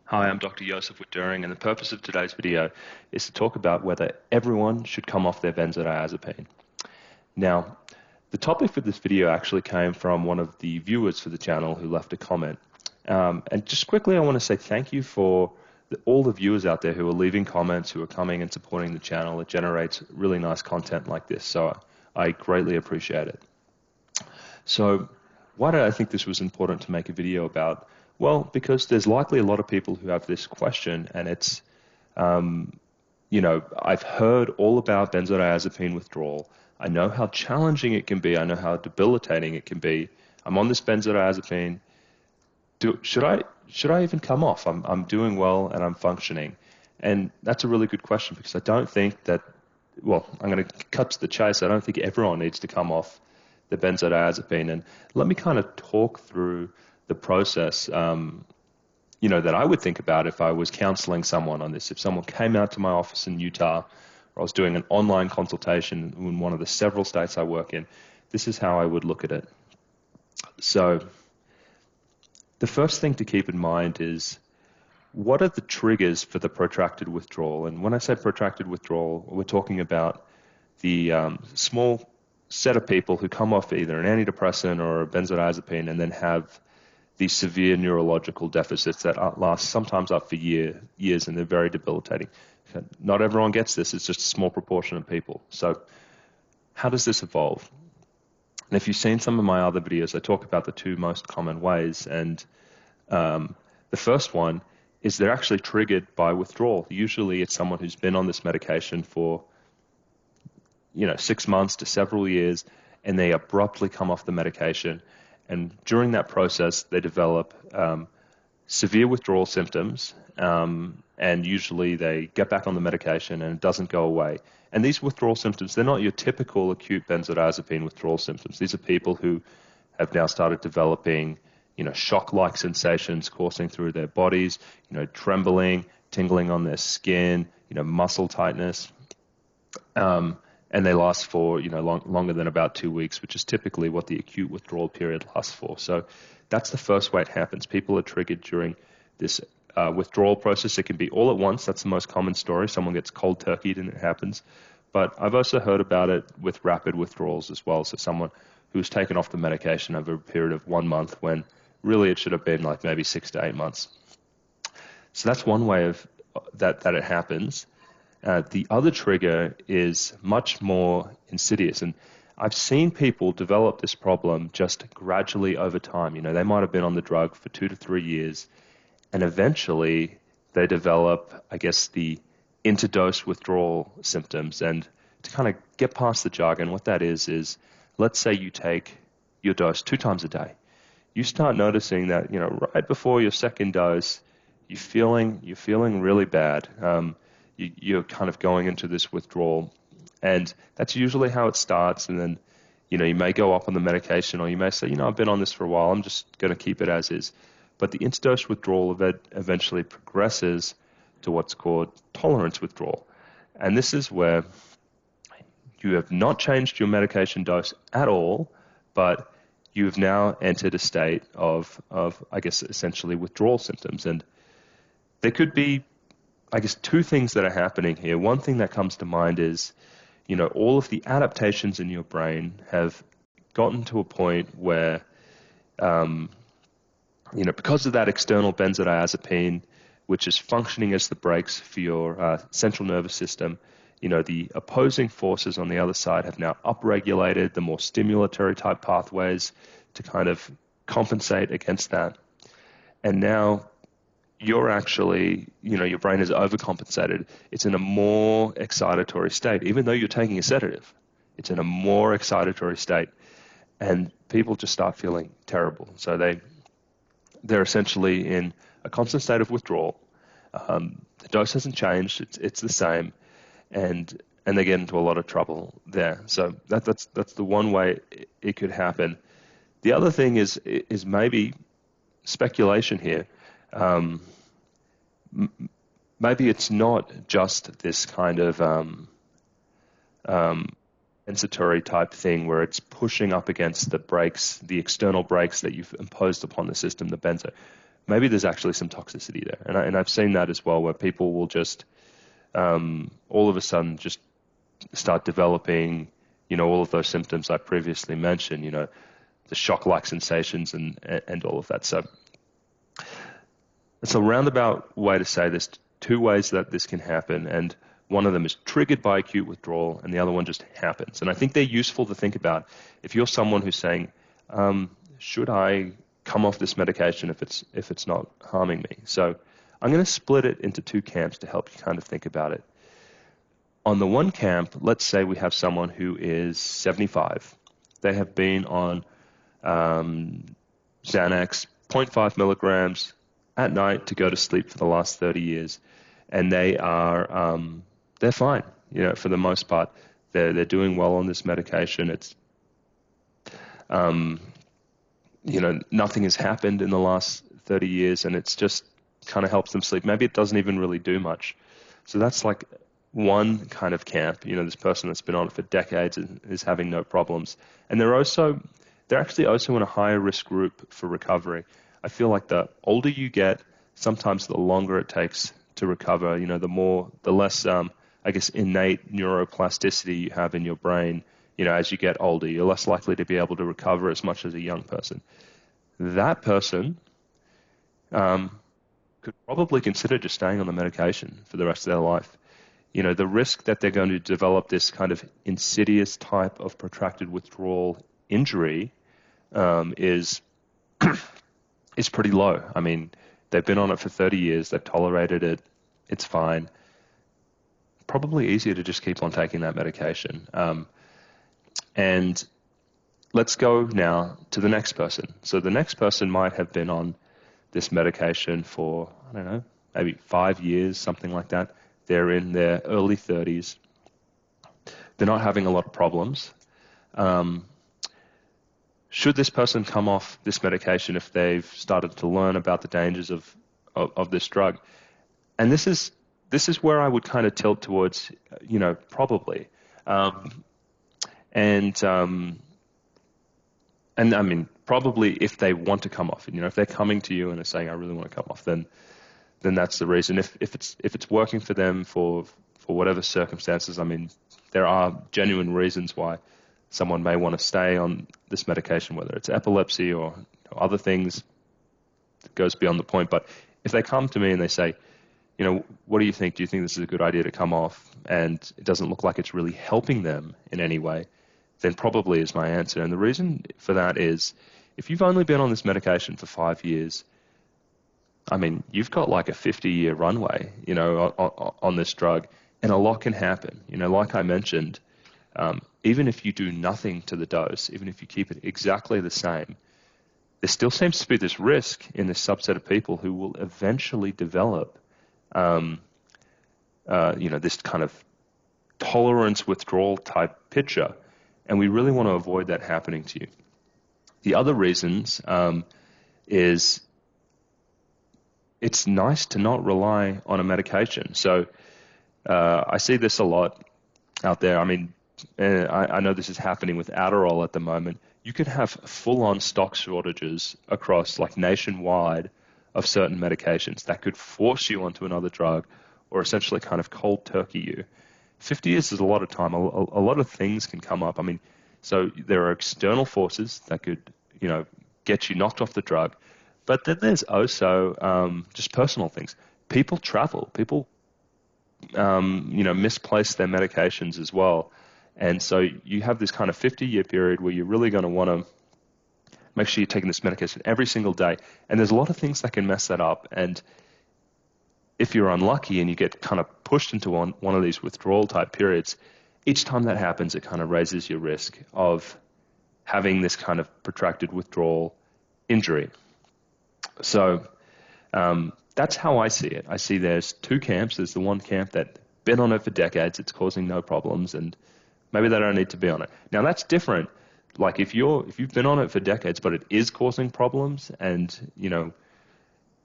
Hi, I'm Dr. Joseph Wittduring, and the purpose of today's video is to talk about whether everyone should come off their benzodiazepine. Now, the topic for this video actually came from one of the viewers for the channel who left a comment. And just quickly, I want to say thank you for all the viewers out there who are leaving comments, who are coming and supporting the channel. It generates really nice content like this, so I greatly appreciate it. So, why did I think this was important to make a video about? Well, because there's likely a lot of people who have this question, and it's, I've heard all about benzodiazepine withdrawal. I know how challenging it can be. I know how debilitating it can be. I'm on this benzodiazepine. Should I even come off? I'm doing well and I'm functioning. And that's a really good question because I don't think that, well, I'm going to cut to the chase. I don't think everyone needs to come off the benzodiazepine. And let me kind of talk through the process, that I would think about if I was counseling someone on this. If someone came out to my office in Utah, or I was doing an online consultation in one of the several states I work in, this is how I would look at it. So the first thing to keep in mind is, what are the triggers for the protracted withdrawal? And when I say protracted withdrawal, we're talking about the small set of people who come off either an antidepressant or a benzodiazepine and then have these severe neurological deficits that last sometimes up for years, and they're very debilitating. Not everyone gets this. It's just a small proportion of people. So how does this evolve? And if you've seen some of my other videos, I talk about the two most common ways. And the first one is they're actually triggered by withdrawal. Usually it's someone who's been on this medication for 6 months to several years, and they abruptly come off the medication. And during that process, they develop severe withdrawal symptoms, and usually they get back on the medication and it doesn't go away. And these withdrawal symptoms, they're not your typical acute benzodiazepine withdrawal symptoms. These are people who have now started developing, shock-like sensations coursing through their bodies, trembling, tingling on their skin, muscle tightness. And they last for longer than about 2 weeks, which is typically what the acute withdrawal period lasts for. So that's the first way it happens. People are triggered during this withdrawal process. It can be all at once. That's the most common story. Someone gets cold turkeyed and it happens. But I've also heard about it with rapid withdrawals as well. So someone who's taken off the medication over a period of 1 month when really it should have been like maybe 6 to 8 months. So that's one way of that it happens. The other trigger is much more insidious, and I've seen people develop this problem just gradually over time. They might have been on the drug for 2 to 3 years, and eventually they develop, the interdose withdrawal symptoms. And to kind of get past the jargon, what that is let's say you take your dose 2 times a day. You start noticing that, right before your second dose, you're feeling really bad. You're kind of going into this withdrawal, and that's usually how it starts. And then, you may go up on the medication, or you may say, I've been on this for a while, I'm just going to keep it as is. But the interdose withdrawal eventually progresses to what's called tolerance withdrawal. And this is where you have not changed your medication dose at all, but you've now entered a state of essentially withdrawal symptoms. And there could be, two things that are happening here. One thing that comes to mind is, all of the adaptations in your brain have gotten to a point where, because of that external benzodiazepine, which is functioning as the brakes for your central nervous system, the opposing forces on the other side have now upregulated the more stimulatory type pathways to kind of compensate against that. And now you're actually, your brain is overcompensated. It's in a more excitatory state. Even though you're taking a sedative, it's in a more excitatory state. And people just start feeling terrible. So they're essentially in a constant state of withdrawal. The dose hasn't changed. It's the same. And they get into a lot of trouble there. So that's the one way it could happen. The other thing is maybe speculation here. Maybe it's not just this kind of compensatory type thing where it's pushing up against the brakes, the external brakes that you've imposed upon the system, the benzo. maybe there's actually some toxicity there. And I've seen that as well, where people will just all of a sudden just start developing, all of those symptoms I previously mentioned, the shock-like sensations and all of that. So it's a roundabout way to say there's two ways that this can happen, and one of them is triggered by acute withdrawal, and the other one just happens. And I think they're useful to think about if you're someone who's saying, should I come off this medication if it's not harming me? So I'm going to split it into two camps to help you kind of think about it. On the one camp, let's say we have someone who is 75. They have been on Xanax, 0.5 milligrams at night to go to sleep for the last 30 years, and they are they're fine. For the most part, they're doing well on this medication. It's nothing has happened in the last 30 years, and it's just kind of helps them sleep. Maybe it doesn't even really do much. So that's like one kind of camp. This person that's been on it for decades and is having no problems, and they're actually also in a higher risk group for recovery. I feel like the older you get, sometimes the longer it takes to recover. The less, innate neuroplasticity you have in your brain. As you get older, you're less likely to be able to recover as much as a young person. That person could probably consider just staying on the medication for the rest of their life. The risk that they're going to develop this kind of insidious type of protracted withdrawal injury is pretty low. I mean, they've been on it for 30 years. They've tolerated it. It's fine. Probably easier to just keep on taking that medication. And let's go now to the next person. So the next person might have been on this medication for, I don't know, maybe 5 years, something like that. They're in their early 30s. They're not having a lot of problems. Should this person come off this medication if they've started to learn about the dangers of this drug? And this is where I would kind of tilt towards, probably. And I mean, probably if they want to come off, if they're coming to you and are saying, I really want to come off, then that's the reason. If it's working for them for whatever circumstances, I mean, there are genuine reasons why someone may want to stay on this medication, whether it's epilepsy or other things. It goes beyond the point. But if they come to me and they say, what do you think? Do you think this is a good idea to come off? And it doesn't look like it's really helping them in any way, then probably is my answer. And the reason for that is if you've only been on this medication for 5 years, I mean, you've got like a 50-year runway, on this drug, and a lot can happen. Like I mentioned, even if you do nothing to the dose, even if you keep it exactly the same, there still seems to be this risk in this subset of people who will eventually develop, this kind of tolerance withdrawal type picture, and we really want to avoid that happening to you. The other reasons is it's nice to not rely on a medication. So I see this a lot out there. I mean, I know this is happening with Adderall at the moment. You could have full-on stock shortages across like nationwide of certain medications that could force you onto another drug or essentially kind of cold turkey you. 50 years is a lot of time. A lot of things can come up. I mean, so there are external forces that could, get you knocked off the drug. But then there's also just personal things. People travel. People, misplace their medications as well. And so you have this kind of 50-year period where you're really going to want to make sure you're taking this medication every single day. And there's a lot of things that can mess that up. And if you're unlucky and you get kind of pushed into one of these withdrawal type periods, each time that happens, it kind of raises your risk of having this kind of protracted withdrawal injury. So that's how I see it. I see there's two camps. There's the one camp that been on it for decades, it's causing no problems, and maybe they don't need to be on it. Now that's different. Like if you've been on it for decades, but it is causing problems, and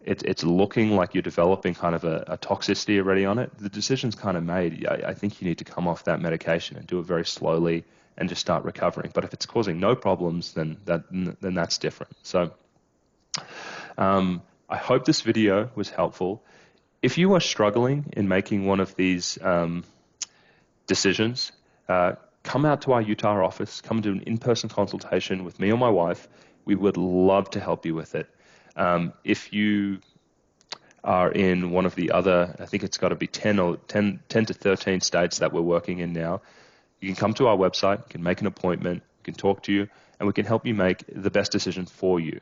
it's looking like you're developing kind of a toxicity already on it, the decision's kind of made. I think you need to come off that medication and do it very slowly and just start recovering. But if it's causing no problems, then that's different. So I hope this video was helpful. If you are struggling in making one of these decisions, come out to our Utah office, come do an in-person consultation with me or my wife. We would love to help you with it. If you are in one of the other, I think it's got to be 10 to 13 states that we're working in now, you can come to our website, you can make an appointment, we can talk to you, and we can help you make the best decision for you.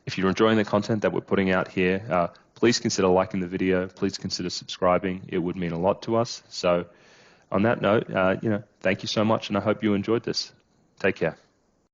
If you're enjoying the content that we're putting out here, please consider liking the video. Please consider subscribing. It would mean a lot to us. So on that note, thank you so much, and I hope you enjoyed this. Take care.